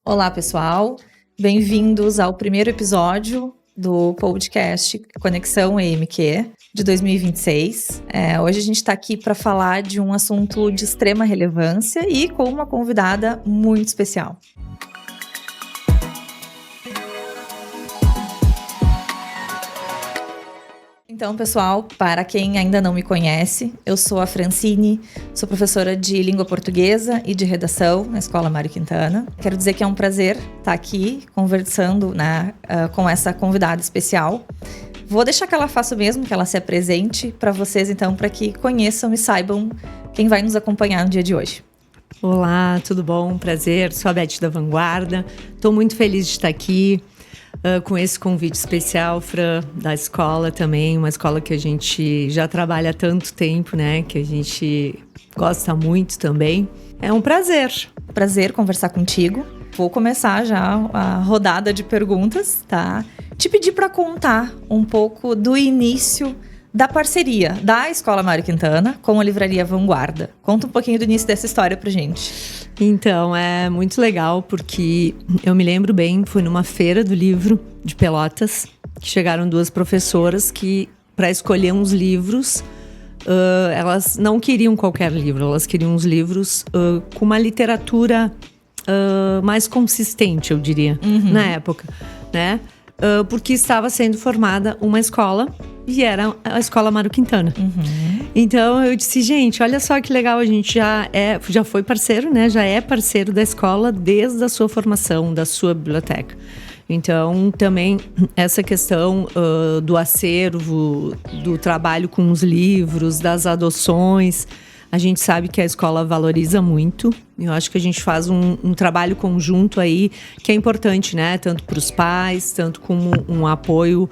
Olá, pessoal. Bem-vindos ao primeiro episódio do podcast Conexão EMQ de 2026. Hoje a gente está aqui para falar de um assunto de extrema relevância e com uma convidada muito especial. Então, pessoal, para quem ainda não me conhece, eu sou a Francine, sou professora de língua portuguesa e de redação na Escola Mário Quintana. Quero dizer que é um prazer estar aqui conversando com essa convidada especial. Vou deixar que ela faça o mesmo, que ela se apresente para vocês, então, para que conheçam e saibam quem vai nos acompanhar no dia de hoje. Olá, tudo bom? Prazer, sou a Beth da Vanguarda. Estou muito feliz de estar aqui. Com esse convite especial, Fran, da escola também, uma escola que a gente já trabalha há tanto tempo, né? Que a gente gosta muito também. É um prazer. Prazer conversar contigo. Vou começar já a rodada de perguntas, tá? Te pedir para contar um pouco do início da parceria da Escola Mário Quintana com a Livraria Vanguarda. Conta um pouquinho do início dessa história pra gente. Então, é muito legal porque eu me lembro bem, foi numa feira do livro de Pelotas, que chegaram duas professoras que, para escolher uns livros, elas não queriam qualquer livro, elas queriam uns livros com uma literatura mais consistente, eu diria, na época, né? Porque estava sendo formada uma escola e era a Escola Mário Quintana. Então eu disse, gente, olha só que legal, a gente já foi parceiro, né? Já é parceiro da escola desde a sua formação, da sua biblioteca. Então também essa questão do acervo, do trabalho com os livros, das adoções, a gente sabe que a escola valoriza muito. Eu acho que a gente faz um trabalho conjunto aí que é importante, né? Tanto para os pais, tanto como um apoio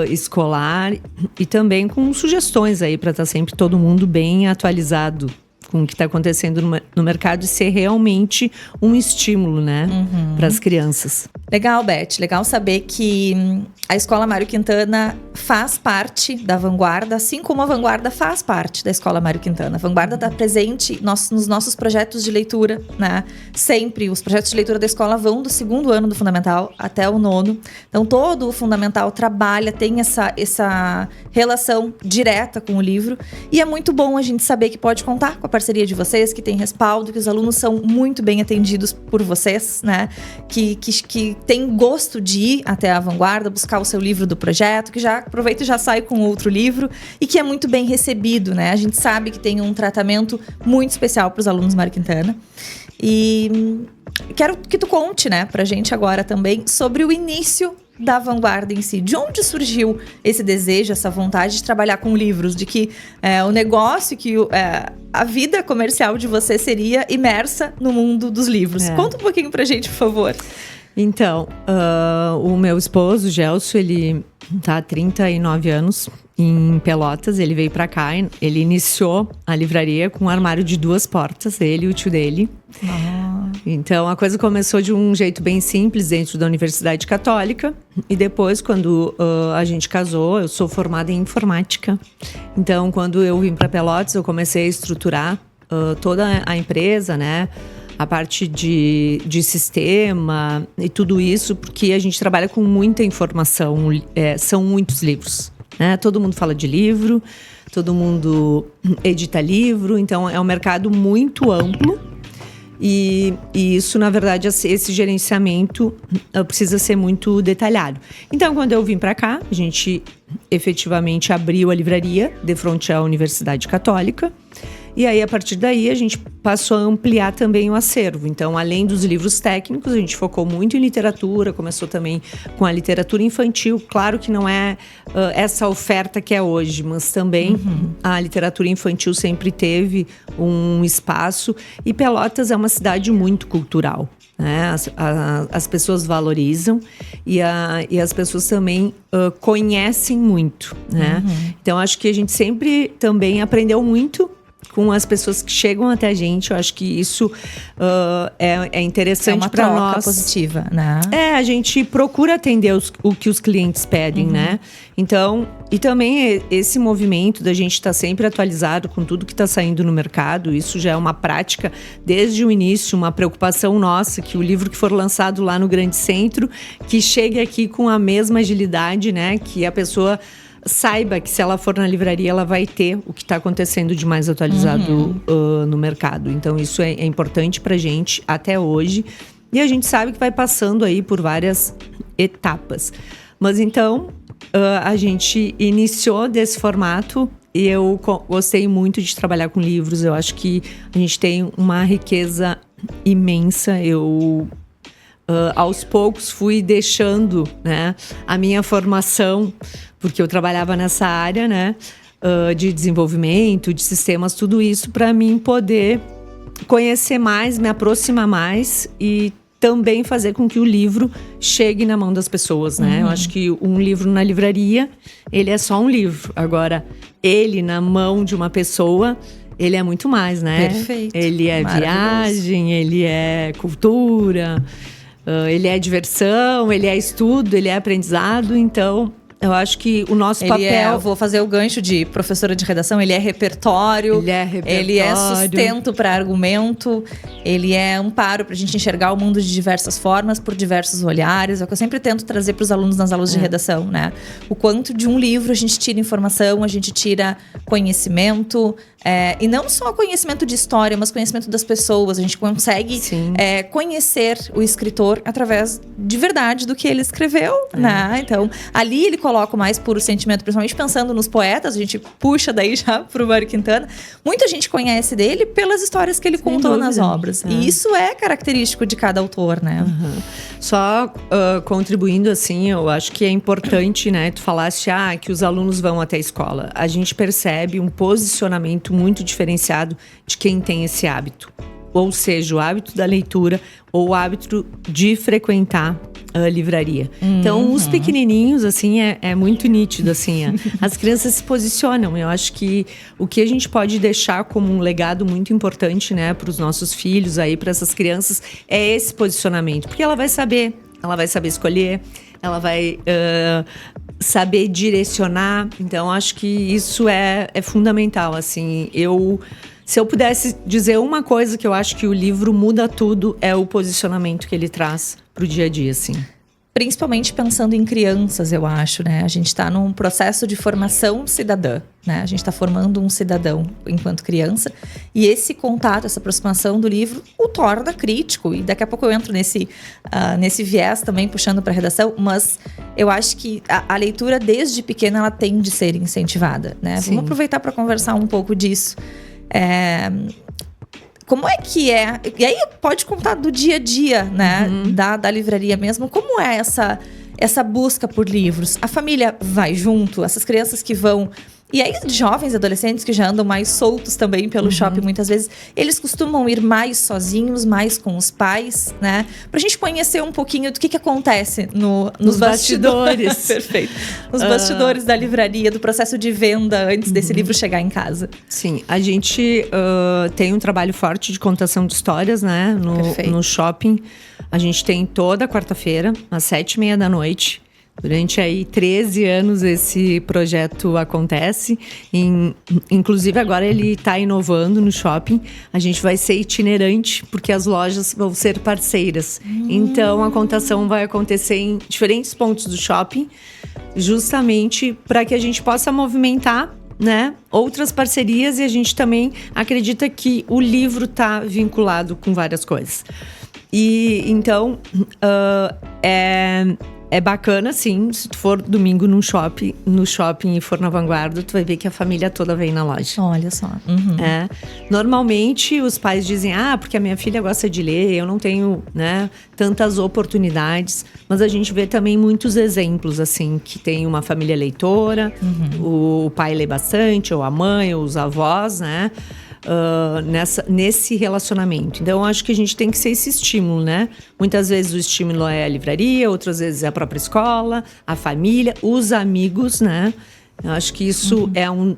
escolar e também com sugestões aí para estar sempre todo mundo bem atualizado com o que está acontecendo no mercado e ser realmente um estímulo, né? Para as crianças. Legal, Beth. Legal saber que a Escola Mário Quintana faz parte da Vanguarda, assim como a Vanguarda faz parte da Escola Mário Quintana. A Vanguarda está presente nos nossos projetos de leitura, né? Sempre. Os projetos de leitura da escola vão do 2º ano do Fundamental até o 9º. Então, todo o Fundamental trabalha, tem essa relação direta com o livro. E é muito bom a gente saber que pode contar com a parceria de vocês, que tem respaldo, que os alunos são muito bem atendidos por vocês, né? Que tem gosto de ir até a Vanguarda, buscar o seu livro do projeto, que já aproveita e já sai com outro livro e que é muito bem recebido, né? A gente sabe que tem um tratamento muito especial para os alunos Mário Quintana. E quero que tu conte, né, pra gente agora também sobre o início da Vanguarda em si. De onde surgiu esse desejo, essa vontade de trabalhar com livros? De que o negócio, que a vida comercial de você seria imersa no mundo dos livros. Conta um pouquinho pra gente, por favor. Então, o meu esposo, Gelson, ele tá há 39 anos em Pelotas. Ele veio pra cá, ele iniciou a livraria com um armário de 2 portas, ele e o tio dele. Então, a coisa começou de um jeito bem simples dentro da Universidade Católica. E depois, quando a gente casou, eu sou formada em informática. Então, quando eu vim para Pelotas, eu comecei a estruturar toda a empresa, né? A parte de sistema e tudo isso, porque a gente trabalha com muita informação, são muitos livros, né? Todo mundo fala de livro, todo mundo edita livro, então é um mercado muito amplo e isso, na verdade, esse gerenciamento precisa ser muito detalhado. Então, quando eu vim para cá, a gente efetivamente abriu a livraria de frente à Universidade Católica. E aí, a partir daí, a gente passou a ampliar também o acervo. Então, além dos livros técnicos, a gente focou muito em literatura, começou também com a literatura infantil. Claro que não é essa oferta que é hoje, mas também a literatura infantil sempre teve um espaço. E Pelotas é uma cidade muito cultural, né? As pessoas valorizam e as pessoas também conhecem muito, né? Então, acho que a gente sempre também aprendeu muito com as pessoas que chegam até a gente. Eu acho que isso é interessante para nós. É uma troca positiva, né? A gente procura atender o que os clientes pedem, né? Então, e também esse movimento da gente estar sempre atualizado com tudo que está saindo no mercado, isso já é uma prática desde o início, uma preocupação nossa, que o livro que for lançado lá no Grande Centro, que chegue aqui com a mesma agilidade, né? Que a pessoa saiba que se ela for na livraria, ela vai ter o que está acontecendo de mais atualizado no mercado. Então, isso é importante para a gente até hoje. E a gente sabe que vai passando aí por várias etapas. Mas então, a gente iniciou desse formato e eu gostei muito de trabalhar com livros. Eu acho que a gente tem uma riqueza imensa. Aos poucos fui deixando, né, a minha formação, porque eu trabalhava nessa área, né, de desenvolvimento, de sistemas, tudo isso para mim poder conhecer mais, me aproximar mais e também fazer com que o livro chegue na mão das pessoas, né? Eu acho que um livro na livraria, ele é só um livro. Agora, ele na mão de uma pessoa, ele é muito mais, né? Perfeito. Ele é viagem, ele é cultura, ele é diversão, ele é estudo, ele é aprendizado. Então, eu acho que o nosso papel... eu vou fazer o gancho de professora de redação, ele é repertório. Ele é sustento para argumento. Ele é amparo para a gente enxergar o mundo de diversas formas, por diversos olhares. É o que eu sempre tento trazer para os alunos nas aulas de redação, né? O quanto de um livro a gente tira informação, a gente tira conhecimento. E não só conhecimento de história, mas conhecimento das pessoas. A gente consegue conhecer o escritor através de verdade do que ele escreveu, né? Então, ali ele coloca o mais puro sentimento, principalmente pensando nos poetas. A gente puxa daí já pro Mário Quintana. Muita gente conhece dele pelas histórias que ele contou nas obras. E isso é característico de cada autor, né? Só contribuindo, assim, eu acho que é importante, né? Tu falaste que os alunos vão até a escola. A gente percebe um posicionamento muito diferenciado de quem tem esse hábito. Ou seja, o hábito da leitura ou o hábito de frequentar a livraria. Então, os pequenininhos, assim, é muito nítido, assim. As crianças se posicionam. Eu acho que o que a gente pode deixar como um legado muito importante, né, para os nossos filhos aí, para essas crianças, é esse posicionamento. Porque ela vai saber escolher, ela vai saber direcionar. Então, acho que isso é fundamental, assim. Se eu pudesse dizer uma coisa que eu acho que o livro muda tudo, é o posicionamento que ele traz pro dia a dia, assim. Principalmente pensando em crianças, eu acho, né? A gente está num processo de formação cidadã, né? A gente está formando um cidadão enquanto criança. E esse contato, essa aproximação do livro, o torna crítico. E daqui a pouco eu entro nesse viés também, puxando para a redação. Mas eu acho que a leitura, desde pequena, ela tem de ser incentivada, né? Sim. Vamos aproveitar para conversar um pouco disso. Como é que é? E aí pode contar do dia a dia, né? Da livraria mesmo. Como é essa busca por livros? A família vai junto? Essas crianças que vão... E aí, jovens, adolescentes que já andam mais soltos também pelo shopping, muitas vezes, eles costumam ir mais sozinhos, mais com os pais, né? Pra gente conhecer um pouquinho do que acontece nos bastidores. Perfeito. Nos bastidores da livraria, do processo de venda antes desse livro chegar em casa. Sim, a gente tem um trabalho forte de contação de histórias, né? No shopping. A gente tem toda quarta-feira, às 7h30 da noite. Durante aí 13 anos esse projeto acontece. Inclusive agora ele está inovando no shopping. A gente vai ser itinerante porque as lojas vão ser parceiras. Então a contação vai acontecer em diferentes pontos do shopping, justamente para que a gente possa movimentar, né, outras parcerias. E a gente também acredita que o livro está vinculado com várias coisas. E então é bacana, sim, se tu for domingo no shopping e for na Vanguarda, tu vai ver que a família toda vem na loja. Olha só. Normalmente, os pais dizem, porque a minha filha gosta de ler, eu não tenho, né, tantas oportunidades. Mas a gente vê também muitos exemplos, assim, que tem uma família leitora, o pai lê bastante, ou a mãe, ou os avós, né? Nesse relacionamento. Então, eu acho que a gente tem que ser esse estímulo, né? Muitas vezes o estímulo é a livraria, outras vezes é a própria escola, a família, os amigos, né? Eu acho que isso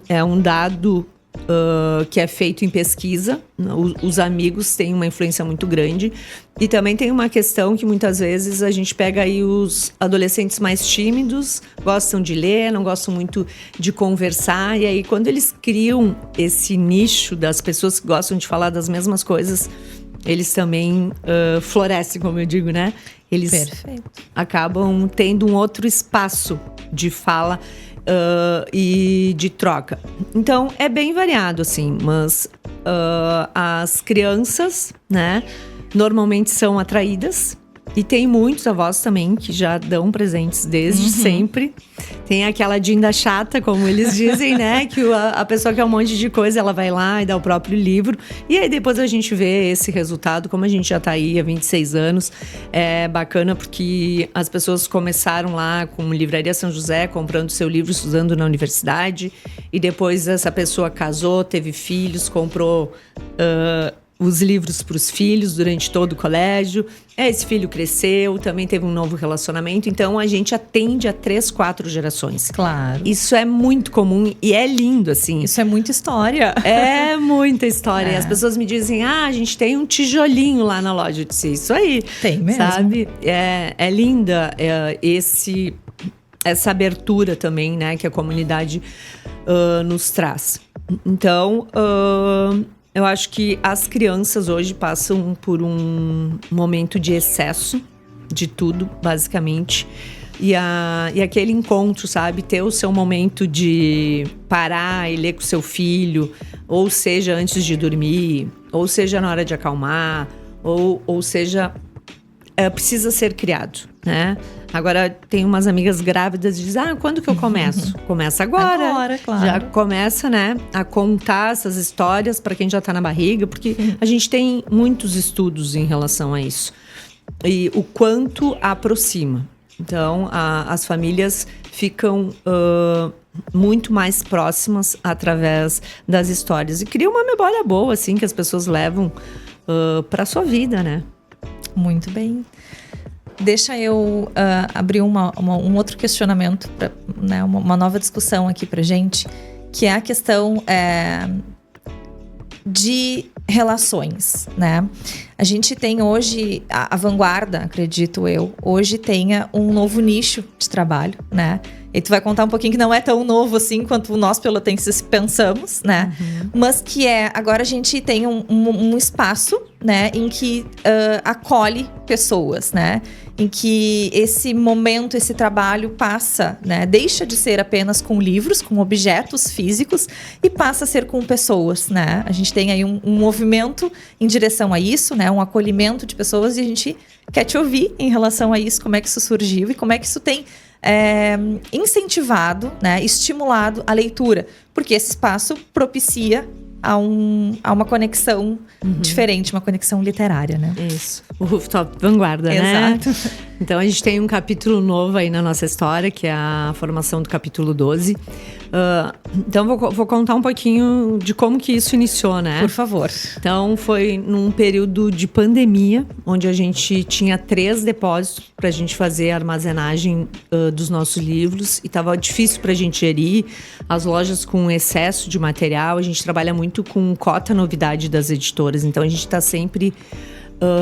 é um dado que é feito em pesquisa. Os amigos têm uma influência muito grande. E também tem uma questão que muitas vezes a gente pega aí os adolescentes mais tímidos, gostam de ler, não gostam muito de conversar. E aí, quando eles criam esse nicho das pessoas que gostam de falar das mesmas coisas, eles também florescem, como eu digo, né? Eles acabam tendo um outro espaço de fala e de troca. Então, é bem variado, assim. Mas as crianças, né, normalmente são atraídas. E tem muitos avós também que já dão presentes desde sempre. Tem aquela dinda chata, como eles dizem, né? Que a pessoa quer um monte de coisa, ela vai lá e dá o próprio livro. E aí depois a gente vê esse resultado, como a gente já tá aí há 26 anos. É bacana porque as pessoas começaram lá com Livraria São José, comprando seu livro, estudando na universidade. E depois essa pessoa casou, teve filhos, comprou os livros para os filhos durante todo o colégio. Esse filho cresceu, também teve um novo relacionamento. Então, a gente atende a 3, 4 gerações. Claro. Isso é muito comum e é lindo, assim. Isso é muita história. É muita história. E as pessoas me dizem, a gente tem um tijolinho lá na loja. Eu disse, isso aí. Tem mesmo. Sabe? É linda essa abertura também, né? Que a comunidade nos traz. Então, eu acho que as crianças hoje passam por um momento de excesso de tudo, basicamente. E aquele encontro, sabe? Ter o seu momento de parar e ler com o seu filho, ou seja, antes de dormir, ou seja, na hora de acalmar, ou seja, precisa ser criado, né? Agora, tem umas amigas grávidas e dizem, quando que eu começo? Começa agora. Agora, claro. Já começa, né, a contar essas histórias para quem já tá na barriga, porque a gente tem muitos estudos em relação a isso. E o quanto aproxima. Então, as famílias ficam muito mais próximas através das histórias. E cria uma memória boa, assim, que as pessoas levam para sua vida, né? Muito bem. Deixa eu abrir um outro questionamento, né, uma nova discussão aqui pra gente, que é a questão de relações, né? A gente tem hoje, a Vanguarda, acredito eu, hoje tenha um novo nicho de trabalho, né? E tu vai contar um pouquinho que não é tão novo assim quanto nós pelotenses pensamos, né? Mas que agora a gente tem um espaço, né? Em que acolhe pessoas, né? Em que esse momento, esse trabalho passa, né? Deixa de ser apenas com livros, com objetos físicos e passa a ser com pessoas, né? A gente tem aí um movimento em direção a isso, né? Um acolhimento de pessoas e a gente quer te ouvir em relação a isso, como é que isso surgiu e como é que isso tem incentivado, né, estimulado a leitura, porque esse espaço propicia a uma conexão diferente, uma conexão literária, né? Isso. O Rooftop Vanguarda, né? Exato. Então, a gente tem um capítulo novo aí na nossa história, que é a formação do capítulo 12. Então, vou contar um pouquinho de como que isso iniciou, né? Por favor. Então, foi num período de pandemia, onde a gente tinha 3 depósitos para a gente fazer a armazenagem dos nossos livros. E estava difícil para a gente gerir, as lojas com excesso de material. A gente trabalha muito com cota novidade das editoras, então a gente está sempre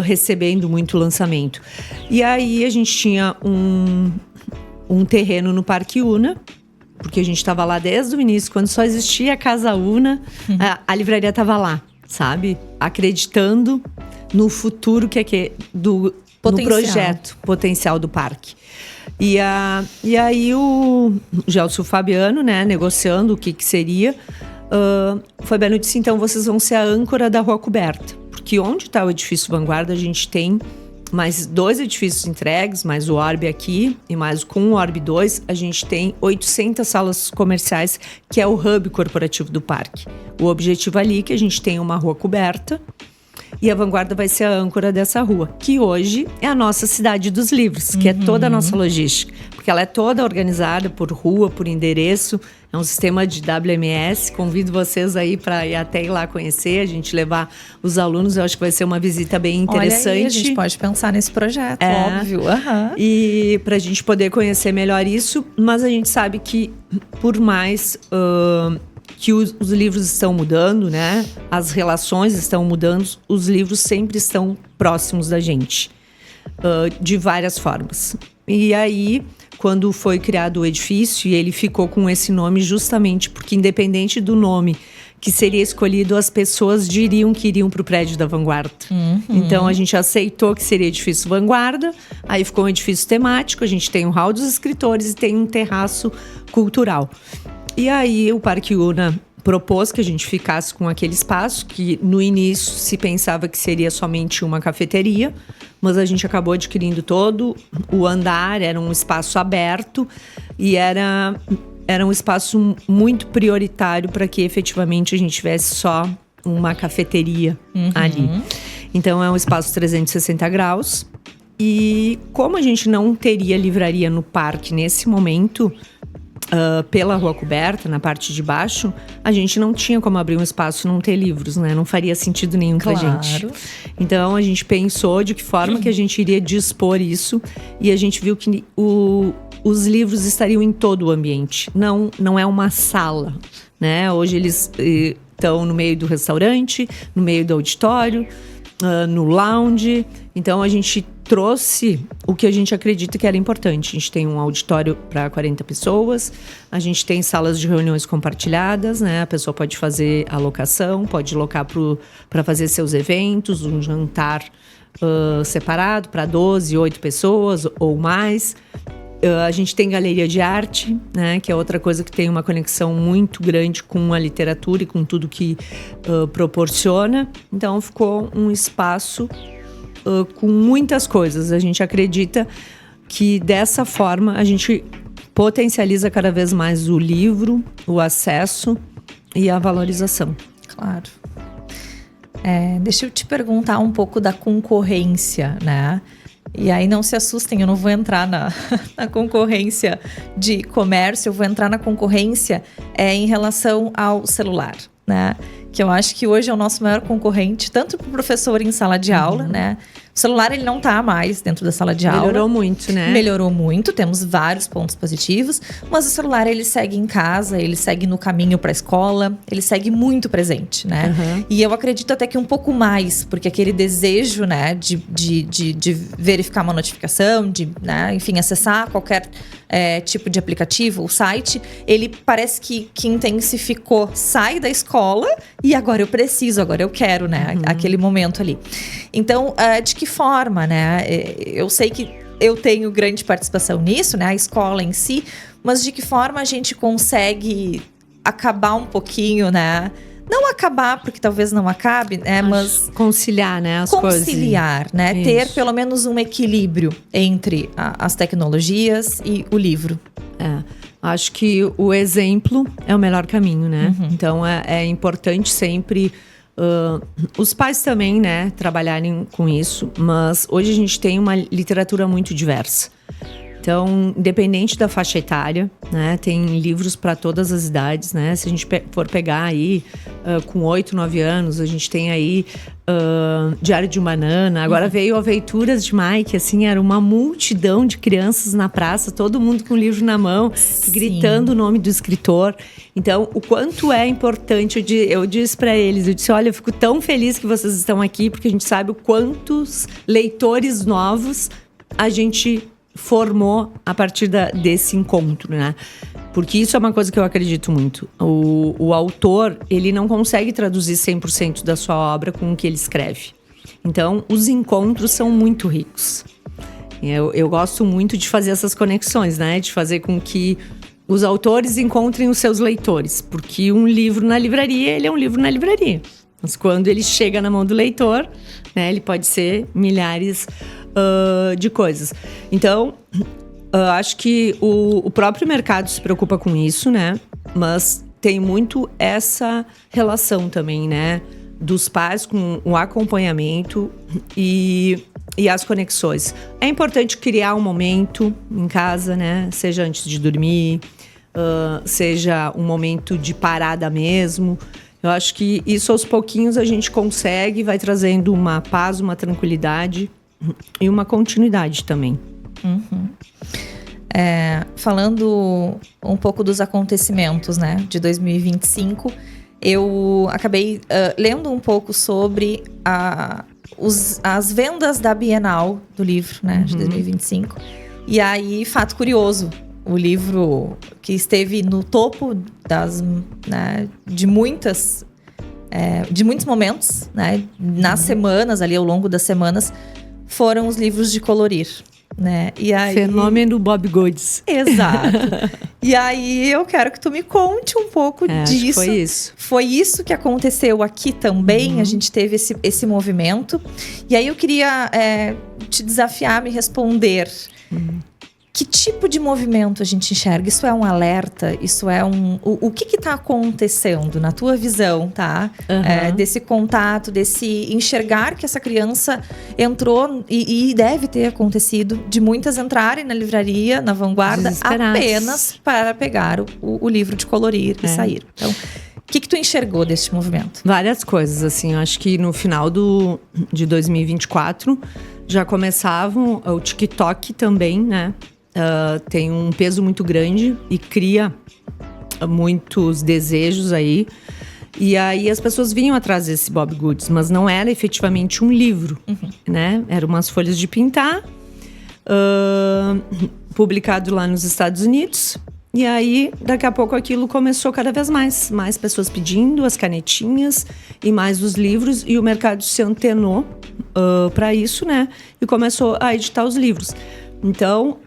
recebendo muito lançamento. E aí a gente tinha um terreno no Parque Una, porque a gente estava lá desde o início, quando só existia a Casa Una, a livraria estava lá, sabe? Acreditando no futuro no projeto potencial do parque. E aí o Gelson Fabiano, né, negociando o que seria, o Fabiano disse, então vocês vão ser a âncora da Rua Coberta, porque onde está o edifício Vanguarda, a gente tem mais 2 edifícios entregues, mais o Orbe aqui, e mais com o Orbe 2, a gente tem 800 salas comerciais, que é o hub corporativo do parque. O objetivo ali é que a gente tenha uma rua coberta, e a Vanguarda vai ser a âncora dessa rua, que hoje é a nossa cidade dos livros, que é toda a nossa logística, porque ela é toda organizada por rua, por endereço, é um sistema de WMS. Convido vocês aí para ir até ir lá conhecer, a gente levar os alunos, eu acho que vai ser uma visita bem interessante. Olha aí, a gente pode pensar nesse projeto, óbvio. E para a gente poder conhecer melhor isso, mas a gente sabe que por mais que os livros estão mudando, né? As relações estão mudando, os livros sempre estão próximos da gente, de várias formas. E aí, quando foi criado o edifício, e ele ficou com esse nome justamente porque, independente do nome que seria escolhido, as pessoas diriam que iriam para o prédio da Vanguarda. Então, a gente aceitou que seria edifício Vanguarda, aí ficou um edifício temático, a gente tem um hall dos escritores e tem um terraço cultural. E aí, o Parque Una propôs que a gente ficasse com aquele espaço, que no início se pensava que seria somente uma cafeteria, mas a gente acabou adquirindo todo o andar, era um espaço aberto e era um espaço muito prioritário para que efetivamente a gente tivesse só uma cafeteria ali. Então é um espaço 360 graus. E como a gente não teria livraria no parque nesse momento, pela Rua Coberta, na parte de baixo, a gente não tinha como abrir um espaço e não ter livros, né? Não faria sentido nenhum pra gente. Então a gente pensou de que forma que a gente iria dispor isso, e a gente viu que os livros estariam em todo o ambiente. Não é uma sala, né? Hoje eles estão no meio do restaurante, no meio do auditório, no lounge. Então a gente trouxe o que a gente acredita que era importante. A gente tem um auditório para 40 pessoas, a gente tem salas de reuniões compartilhadas, né? A pessoa pode fazer alocação, pode locar para fazer seus eventos, um jantar separado para 12, 8 pessoas ou mais. A gente tem galeria de arte, né, que é outra coisa que tem uma conexão muito grande com a literatura e com tudo que proporciona. Então ficou um espaço com muitas coisas. A gente acredita que dessa forma a gente potencializa cada vez mais o livro, o acesso e a valorização. Claro. Deixa eu te perguntar um pouco da concorrência, né? E aí não se assustem, eu não vou entrar na concorrência de comércio, eu vou entrar na concorrência em relação ao celular, né? Que eu acho que hoje é o nosso maior concorrente, tanto para o professor em sala de aula, né? O celular, ele não está mais dentro da sala de aula. Melhorou muito, né? Melhorou muito, temos vários pontos positivos, mas o celular, ele segue em casa, ele segue no caminho para a escola, ele segue muito presente, né? E eu acredito até que um pouco mais, porque aquele desejo, né, de verificar uma notificação, de, né, enfim, acessar qualquer tipo de aplicativo, o site, ele parece que intensificou. Sai da escola e agora eu preciso, agora eu quero, né? Aquele momento ali. Então, de que forma, né? Eu sei que eu tenho grande participação nisso, né? A escola em si, mas de que forma a gente consegue acabar um pouquinho, né? Não acabar, porque talvez não acabe, né? Mas conciliar, né? Conciliar, né? Isso. Ter pelo menos um equilíbrio entre as tecnologias e o livro. Acho que o exemplo é o melhor caminho, né? Então é importante sempre os pais também, né, trabalharem com isso, mas hoje a gente tem uma literatura muito diversa. Então, independente da faixa etária, né, tem livros para todas as idades, né? Se a gente for pegar aí com 8, 9 anos, a gente tem aí Diário de uma Nana. Agora veio Aventuras de Mike, assim, era uma multidão de crianças na praça, todo mundo com o livro na mão, gritando o nome do escritor. Então, o quanto é importante, eu disse para eles, eu disse, olha, eu fico tão feliz que vocês estão aqui, porque a gente sabe o quantos leitores novos a gente formou a partir desse encontro, né? Porque isso é uma coisa que eu acredito muito. O autor, ele não consegue traduzir 100% da sua obra com o que ele escreve. Então, os encontros são muito ricos. Eu gosto muito de fazer essas conexões, né? De fazer com que os autores encontrem os seus leitores. Porque um livro na livraria, ele é um livro na livraria. Mas quando ele chega na mão do leitor, né, ele pode ser milhares de coisas. Então, acho que o próprio mercado se preocupa com isso, né? Mas tem muito essa relação também, né? Dos pais com o acompanhamento e as conexões. É importante criar um momento em casa, né? Seja antes de dormir, seja um momento de parada mesmo. Eu acho que isso aos pouquinhos a gente consegue, vai trazendo uma paz, uma tranquilidade e uma continuidade também. Falando um pouco dos acontecimentos, né, de 2025, eu acabei lendo um pouco sobre as vendas da Bienal do livro, né, de 2025. E aí, fato curioso, o livro que esteve no topo de muitos momentos, né, nas semanas, ali ao longo das semanas, foram os livros de colorir. Né? E aí... Fenômeno Bob Goods. Exato. E aí eu quero que tu me conte um pouco disso. Foi isso. Foi isso que aconteceu aqui também. A gente teve esse movimento. E aí eu queria te desafiar a me responder. Que tipo de movimento a gente enxerga? Isso é um alerta? Isso é o que está acontecendo na tua visão, tá? Desse contato, desse enxergar que essa criança entrou e deve ter acontecido, de muitas entrarem na livraria, na Vanguarda, apenas para pegar o livro de colorir e sair. Então, o que tu enxergou desse movimento? Várias coisas, assim. Eu acho que no final de 2024 já começavam o TikTok também, né? Tem um peso muito grande e cria muitos desejos aí. E aí as pessoas vinham atrás desse Bob Goods, mas não era efetivamente um livro, né? Eram umas folhas de pintar, publicado lá nos Estados Unidos. E aí, daqui a pouco, aquilo começou cada vez mais pessoas pedindo as canetinhas e mais os livros. E o mercado se antenou para isso, né? E começou a editar os livros. Então,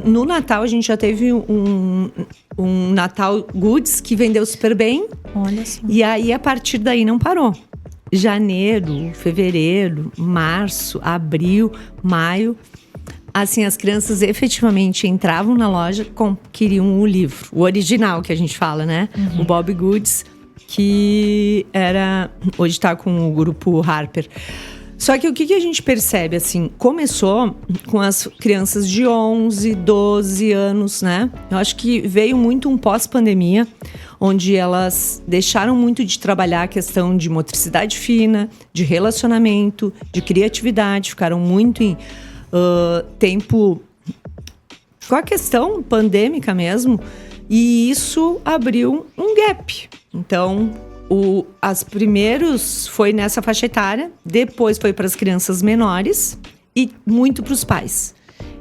no Natal, a gente já teve um Natal Goods que vendeu super bem. Olha só. E aí, a partir daí, não parou. Janeiro, fevereiro, março, abril, maio. Assim, as crianças efetivamente entravam na loja, queriam o livro. O original, que a gente fala, né? O Bob Goods, que hoje está com o grupo Harper. Só que o que a gente percebe, assim, começou com as crianças de 11, 12 anos, né? Eu acho que veio muito um pós-pandemia, onde elas deixaram muito de trabalhar a questão de motricidade fina, de relacionamento, de criatividade, ficaram muito em tempo com a questão pandêmica mesmo, e isso abriu um gap. Então, as primeiros foi nessa faixa etária, depois foi para as crianças menores e muito para os pais.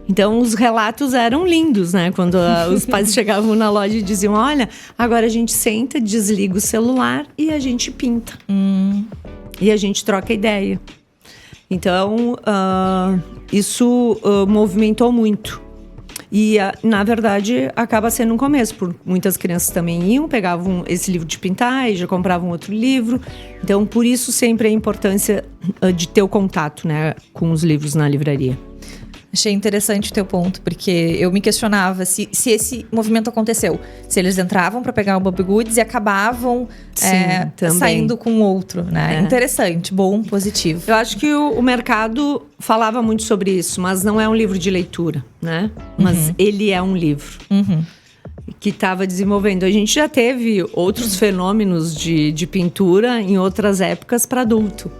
Então, os relatos eram lindos, né? Quando os pais chegavam na loja e diziam, olha, agora a gente senta, desliga o celular e a gente pinta. E a gente troca ideia. Então, isso movimentou muito. E, na verdade, acaba sendo um começo. Muitas crianças também pegavam esse livro de pintar e já compravam outro livro. Então, por isso sempre a importância de ter o contato, né, com os livros na livraria. Achei interessante o teu ponto, porque eu me questionava se esse movimento aconteceu. Se eles entravam para pegar o Bob Goods e acabavam saindo com outro, né? Interessante, bom, positivo. Eu acho que o mercado falava muito sobre isso, mas não é um livro de leitura, né? Mas ele é um livro. Que estava desenvolvendo. A gente já teve outros fenômenos de pintura em outras épocas para adulto.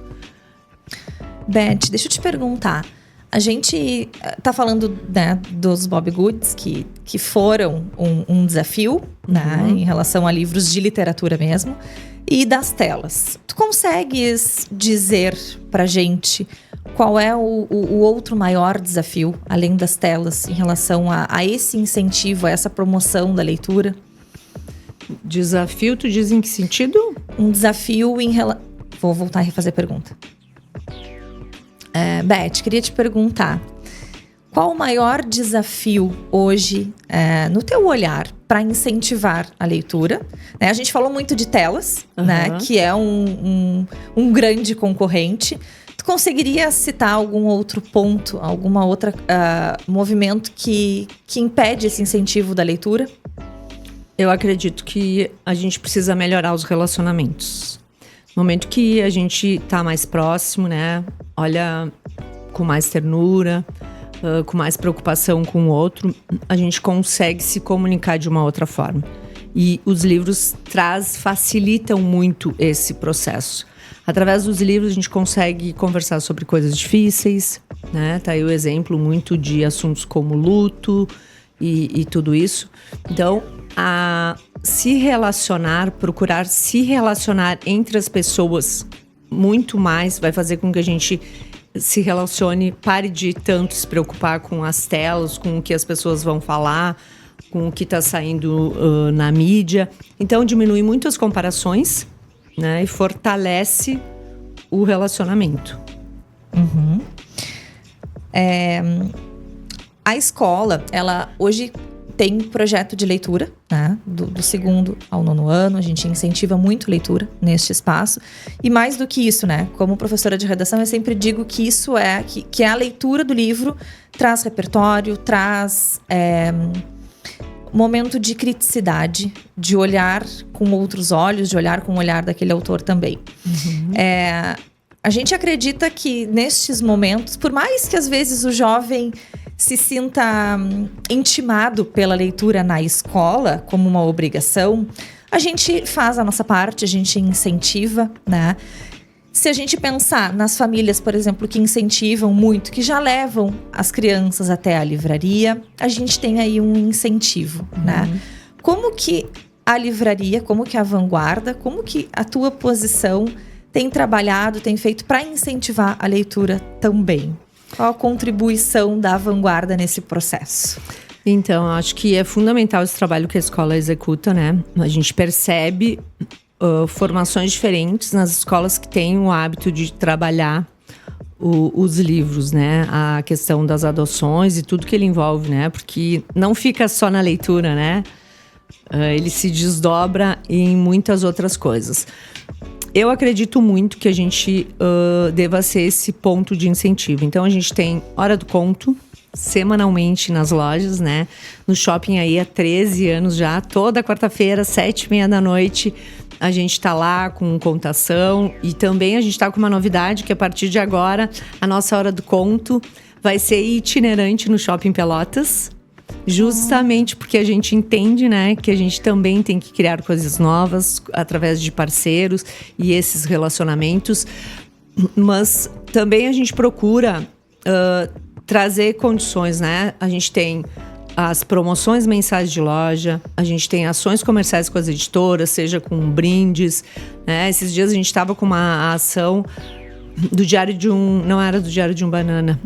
Beth, deixa eu te perguntar. A gente tá falando, né, dos Bob Goods, que foram um desafio, né, em relação a livros de literatura mesmo, e das telas. Tu consegues dizer pra gente qual é o outro maior desafio, além das telas, em relação a esse incentivo, a essa promoção da leitura? Desafio, tu diz em que sentido? Um desafio em relação... Vou voltar a refazer a pergunta. Beth, queria te perguntar, qual o maior desafio hoje, no teu olhar, para incentivar a leitura? Né? A gente falou muito de telas, né, que é um grande concorrente. Tu conseguiria citar algum outro ponto, alguma outra movimento que impede esse incentivo da leitura? Eu acredito que a gente precisa melhorar os relacionamentos. No momento que a gente tá mais próximo, né? Olha com mais ternura, com mais preocupação com o outro, a gente consegue se comunicar de uma outra forma. E os livros facilitam muito esse processo. Através dos livros a gente consegue conversar sobre coisas difíceis, né? Tá aí o exemplo muito de assuntos como luto e tudo isso. Então, procurar se relacionar entre as pessoas muito mais, vai fazer com que a gente se relacione, pare de tanto se preocupar com as telas, com o que as pessoas vão falar, com o que está saindo na mídia. Então, diminui muito as comparações, né, e fortalece o relacionamento. Uhum. A escola, ela hoje tem projeto de leitura, né? Do 2º ao 9º ano, a gente incentiva muito leitura neste espaço. E mais do que isso, né? Como professora de redação, eu sempre digo que isso que a leitura do livro traz repertório, traz momento de criticidade, de olhar com outros olhos, de olhar com o olhar daquele autor também. Uhum. A gente acredita que nestes momentos, por mais que às vezes o jovem se sinta intimado pela leitura na escola como uma obrigação, a gente faz a nossa parte, a gente incentiva, né? Se a gente pensar nas famílias, por exemplo, que incentivam muito, que já levam as crianças até a livraria, a gente tem aí um incentivo, né? Como que a livraria, como que a Vanguarda, como que a tua posição tem trabalhado, tem feito para incentivar a leitura também? Qual a contribuição da Vanguarda nesse processo? Então, acho que é fundamental esse trabalho que a escola executa, né? A gente percebe formações diferentes nas escolas que têm o hábito de trabalhar os livros, né? A questão das adoções e tudo que ele envolve, né? Porque não fica só na leitura, né? Ele se desdobra em muitas outras coisas. Eu acredito muito que a gente deva ser esse ponto de incentivo. Então, a gente tem Hora do Conto, semanalmente nas lojas, né? No shopping aí há 13 anos já. Toda quarta-feira, 7h30 da noite, a gente tá lá com contação. E também a gente tá com uma novidade, que a partir de agora, a nossa Hora do Conto vai ser itinerante no Shopping Pelotas. Justamente porque a gente entende, né, que a gente também tem que criar coisas novas através de parceiros e esses relacionamentos. Mas também a gente procura trazer condições, né? A gente tem as promoções mensais de loja, a gente tem ações comerciais com as editoras, seja com brindes, né? Esses dias a gente estava com uma ação do Diário de não era do Diário de um Banana,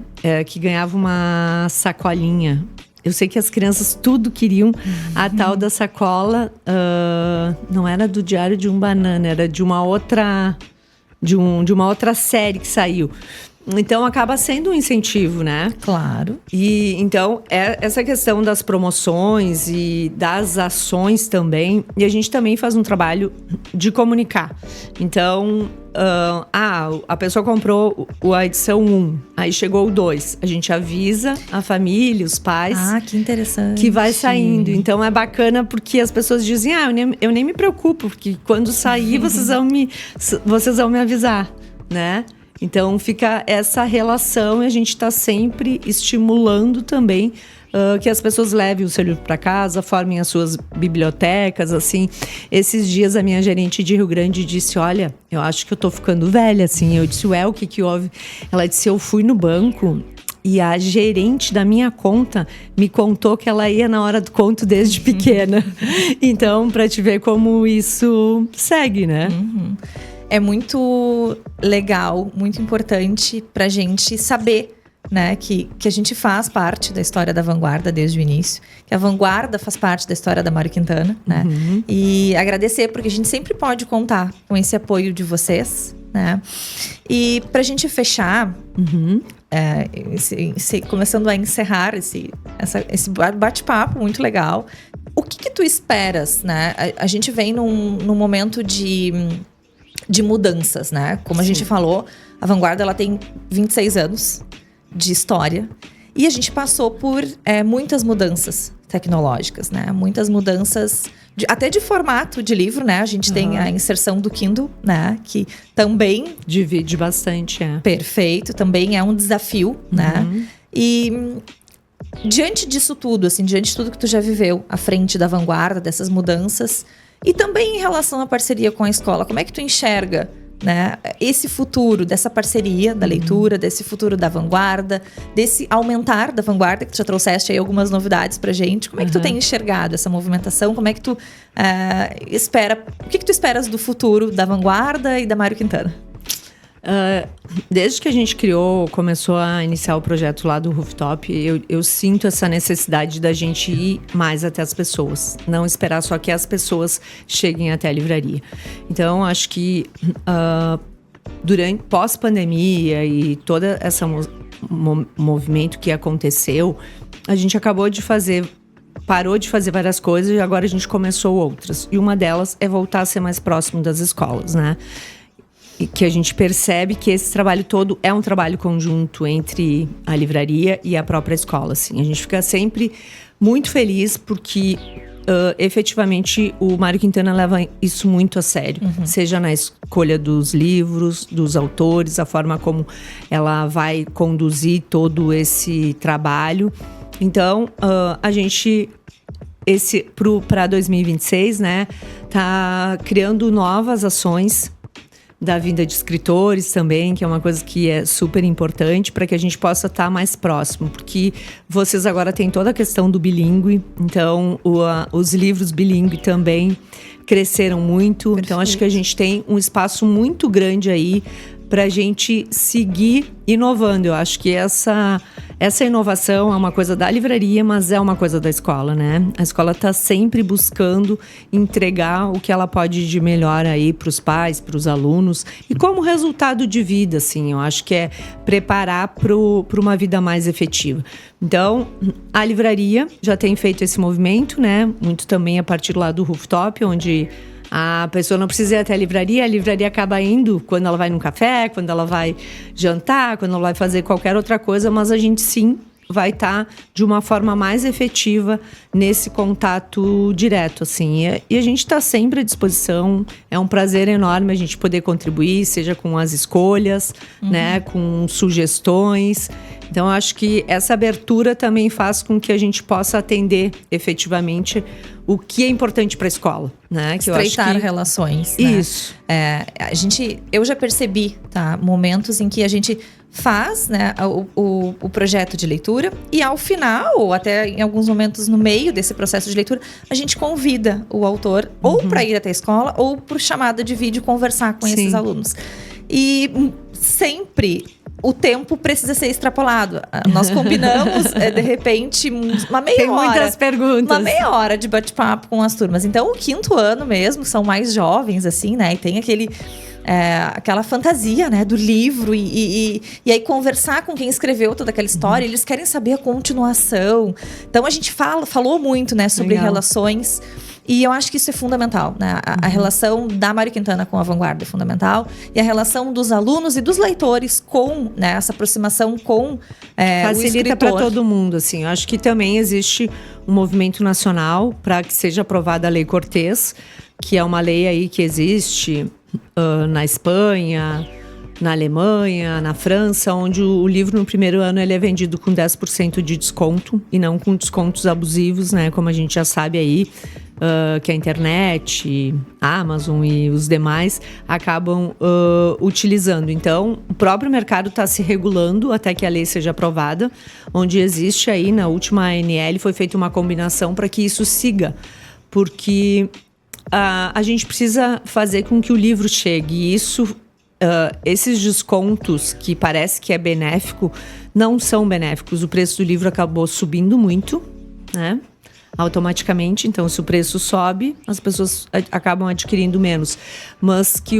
que ganhava uma sacolinha. Eu sei que as crianças tudo queriam a tal da sacola, não era do Diário de um Banana, era de uma outra série que saiu. Então, acaba sendo um incentivo, né? Claro. E, então, essa questão das promoções e das ações também. E a gente também faz um trabalho de comunicar. Então, a pessoa comprou a edição 1, aí chegou o 2. A gente avisa a família, os pais. Ah, que interessante. Que vai saindo. Então, é bacana porque as pessoas dizem, eu nem me preocupo, porque quando sair, vocês vão me avisar, né? Então, fica essa relação e a gente está sempre estimulando também que as pessoas levem o seu livro para casa, formem as suas bibliotecas, assim. Esses dias, a minha gerente de Rio Grande disse, olha, eu acho que eu tô ficando velha, assim. Eu disse, o que houve? Ela disse, eu fui no banco e a gerente da minha conta me contou que ela ia na Hora do Conto desde pequena. Então, para te ver como isso segue, né? Uhum. É muito legal, muito importante pra gente saber, né, que a gente faz parte da história da Vanguarda desde o início, que a Vanguarda faz parte da história da Mário Quintana, né? Uhum. E agradecer, porque a gente sempre pode contar com esse apoio de vocês, né? E pra gente fechar, começando a encerrar esse bate-papo muito legal, o que tu esperas, né? A gente vem num momento de mudanças, né? Como a gente falou, a Vanguarda ela tem 26 anos de história e a gente passou por muitas mudanças tecnológicas, né? Muitas mudanças até de formato de livro, né? A gente tem a inserção do Kindle, né? Que também divide bastante, Perfeito, também é um desafio, né? E diante disso tudo, assim, diante de tudo que tu já viveu à frente da Vanguarda, dessas mudanças, e também em relação à parceria com a escola, como é que tu enxerga né, esse futuro dessa parceria da leitura, desse futuro da vanguarda, desse aumentar da vanguarda, que tu já trouxeste aí algumas novidades pra gente. Como é que tu tem enxergado essa movimentação? Como é que tu espera? O que tu esperas do futuro da vanguarda e da Mário Quintana? Desde que a gente começou a iniciar o projeto lá do Rooftop, eu sinto essa necessidade da gente ir mais até as pessoas, não esperar só que as pessoas cheguem até a livraria. Então, acho que durante pós-pandemia e toda essa movimento que aconteceu, a gente parou de fazer várias coisas e agora a gente começou outras. E uma delas é voltar a ser mais próximo das escolas, né? E que a gente percebe que esse trabalho todo é um trabalho conjunto entre a livraria e a própria escola, assim. A gente fica sempre muito feliz porque efetivamente o Mário Quintana leva isso muito a sério, seja na escolha dos livros, dos autores, a forma como ela vai conduzir todo esse trabalho. Então, a gente para 2026, né, tá criando novas ações da vinda de escritores também, que é uma coisa que é super importante para que a gente possa estar mais próximo, porque vocês agora têm toda a questão do bilíngue, então os livros bilíngue também cresceram muito. Perfeito. Então acho que a gente tem um espaço muito grande aí para a gente seguir inovando. Eu acho que essa inovação é uma coisa da livraria, mas é uma coisa da escola, né? A escola está sempre buscando entregar o que ela pode de melhor aí para os pais, para os alunos. E como resultado de vida, assim, eu acho que é preparar para uma vida mais efetiva. Então, a livraria já tem feito esse movimento, né? Muito também a partir lá do Rooftop, onde a pessoa não precisa ir até a livraria acaba indo quando ela vai num café, quando ela vai jantar, quando ela vai fazer qualquer outra coisa, mas a gente sim vai estar de uma forma mais efetiva nesse contato direto, assim. E a gente está sempre à disposição, é um prazer enorme a gente poder contribuir, seja com as escolhas, né, com sugestões. Então, eu acho que essa abertura também faz com que a gente possa atender efetivamente o que é importante para a escola, né? Que estreitar eu acho que... relações, né? Isso. Eu já percebi, tá? Momentos em que a gente faz, né, o projeto de leitura e ao final, ou até em alguns momentos no meio desse processo de leitura, a gente convida o autor ou para ir até a escola ou por chamada de vídeo conversar com esses alunos. E sempre o tempo precisa ser extrapolado. Nós combinamos, de repente, uma meia Tem hora. muitas perguntas. Uma meia hora de bate-papo com as turmas. Então, o 5º ano mesmo, são mais jovens, assim, né? E tem aquela fantasia, né, do livro. E aí, conversar com quem escreveu toda aquela história. Eles querem saber a continuação. Então, a gente falou muito, né, sobre relações. E eu acho que isso é fundamental, né? A relação da Mário Quintana com a vanguarda é fundamental. E a relação dos alunos e dos leitores com, né, essa aproximação com o escritor. Facilita para todo mundo, assim. Eu acho que também existe um movimento nacional para que seja aprovada a Lei Cortês, que é uma lei aí que existe na Espanha, na Alemanha, na França, onde o livro no primeiro ano ele é vendido com 10% de desconto e não com descontos abusivos, né? Como a gente já sabe aí, que a internet, a Amazon e os demais acabam utilizando. Então, o próprio mercado está se regulando até que a lei seja aprovada, onde existe aí, na última ANL, foi feita uma combinação para que isso siga, porque a gente precisa fazer com que o livro chegue, e isso... esses descontos que parece que é benéfico, não são benéficos. O preço do livro acabou subindo muito, né? Automaticamente. Então, se o preço sobe, as pessoas acabam adquirindo menos. Mas que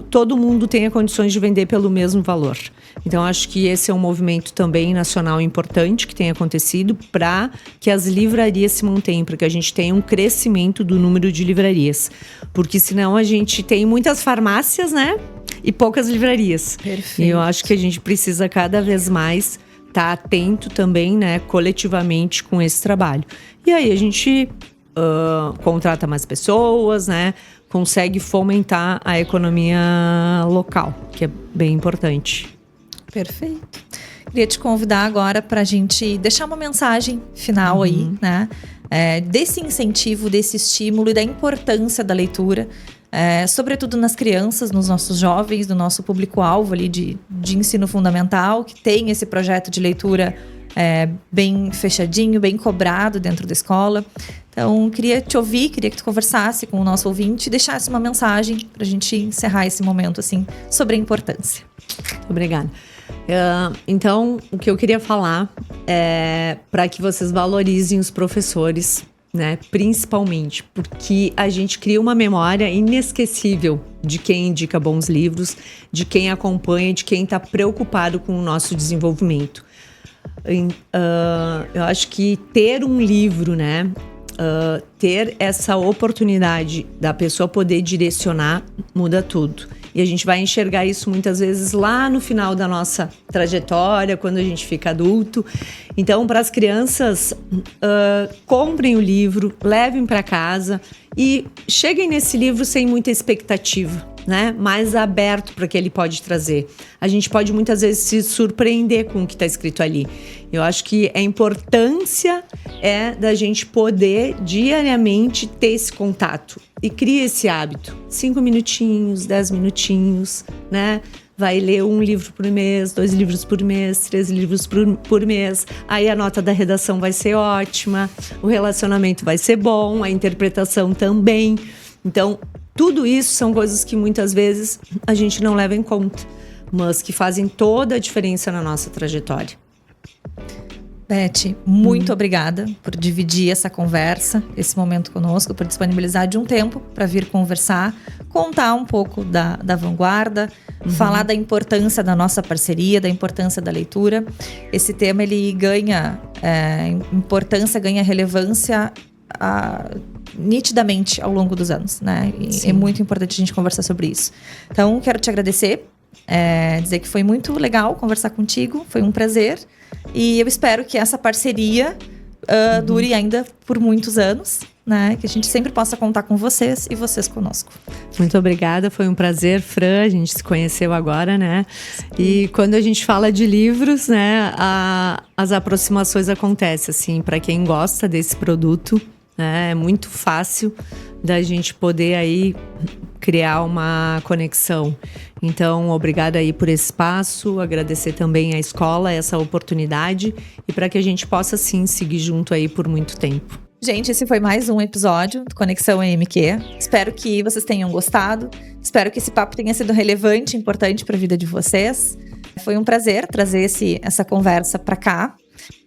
todo mundo tenha condições de vender pelo mesmo valor. Então, acho que esse é um movimento também nacional importante que tem acontecido para que as livrarias se mantenham, para que a gente tenha um crescimento do número de livrarias. Porque senão a gente tem muitas farmácias, né? E poucas livrarias. Perfeito. E eu acho que a gente precisa cada vez mais estar atento também, né, coletivamente com esse trabalho. E aí a gente contrata mais pessoas, né, consegue fomentar a economia local, que é bem importante. Perfeito. Queria te convidar agora para a gente deixar uma mensagem final aí, né, desse incentivo, desse estímulo e da importância da leitura sobretudo nas crianças, nos nossos jovens, no nosso público-alvo ali de ensino fundamental, que tem esse projeto de leitura bem fechadinho, bem cobrado dentro da escola. Então, queria te ouvir, queria que tu conversasse com o nosso ouvinte e deixasse uma mensagem para a gente encerrar esse momento, assim, sobre a importância. Obrigada. Então, o que eu queria falar é para que vocês valorizem os professores, né? Principalmente porque a gente cria uma memória inesquecível de quem indica bons livros, de quem acompanha, de quem está preocupado com o nosso desenvolvimento. Eu acho que ter um livro, né? Ter essa oportunidade da pessoa poder direcionar muda tudo. E a gente vai enxergar isso muitas vezes lá no final da nossa trajetória, quando a gente fica adulto. Então, para as crianças, comprem o livro, levem para casa e cheguem nesse livro sem muita expectativa, né? Mais aberto para o que ele pode trazer. A gente pode muitas vezes se surpreender com o que está escrito ali. Eu acho que a importância da gente poder diariamente ter esse contato e cria esse hábito. 5 minutinhos, 10 minutinhos, né? Vai ler 1 livro por mês, 2 livros por mês, 3 livros por mês. Aí a nota da redação vai ser ótima, o relacionamento vai ser bom, a interpretação também. Então, tudo isso são coisas que muitas vezes a gente não leva em conta, mas que fazem toda a diferença na nossa trajetória. Beth, muito obrigada por dividir essa conversa, esse momento conosco, por disponibilizar de um tempo para vir conversar, contar um pouco da Vanguarda, falar da importância da nossa parceria, da importância da leitura. Esse tema, ele ganha importância, ganha relevância nitidamente ao longo dos anos, né? E é muito importante a gente conversar sobre isso. Então, quero te agradecer, dizer que foi muito legal conversar contigo, foi um prazer. E eu espero que essa parceria dure ainda por muitos anos, né? Que a gente sempre possa contar com vocês e vocês conosco. Muito obrigada, foi um prazer, Fran. A gente se conheceu agora, né? Sim. E quando a gente fala de livros, né? As aproximações acontecem, assim, para quem gosta desse produto, né? É muito fácil da gente poder aí criar uma conexão. Então, obrigada aí por esse espaço, agradecer também à escola essa oportunidade e para que a gente possa, sim, seguir junto aí por muito tempo. Gente, esse foi mais um episódio do Conexão EMQ. Espero que vocês tenham gostado. Espero que esse papo tenha sido relevante e importante para a vida de vocês. Foi um prazer trazer essa conversa para cá.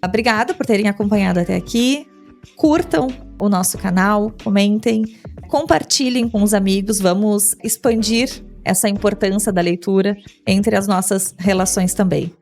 Obrigada por terem acompanhado até aqui. Curtam o nosso canal, comentem, compartilhem com os amigos. Vamos expandir essa importância da leitura entre as nossas relações também.